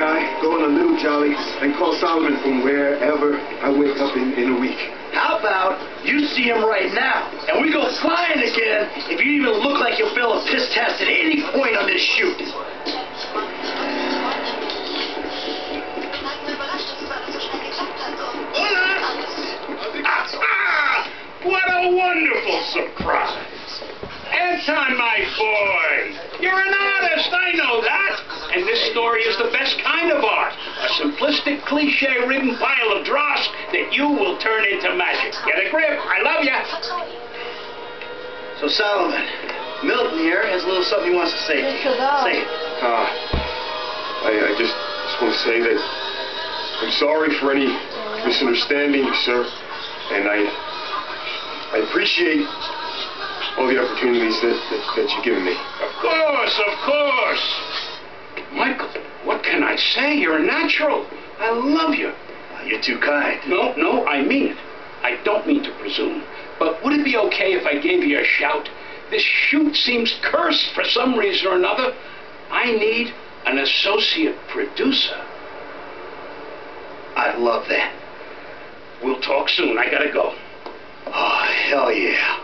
guy, go on a little jolly, and call Solomon from wherever I wake up in a week. How about you see him right now, and we go flying again if you even look like you'll fail a piss test at any point on this shoot. What a wonderful surprise. Anton, my boy, you're an artist, I know that. And this story is the best kind of art. A simplistic, cliche-ridden pile of dross that you will turn into magic. Get a grip. I love ya. So, Solomon, Milton here has a little something he wants to say to you. Say it. I just want to say that I'm sorry for any misunderstanding, sir. And I appreciate all the opportunities that you've given me. Of course, of course. Michael, what can I say? You're a natural. I love you. You're too kind. No, I mean it. I don't mean to presume. But would it be okay if I gave you a shout? This shoot seems cursed for some reason or another. I need an associate producer. I'd love that. We'll talk soon. I gotta go. Oh, hell yeah.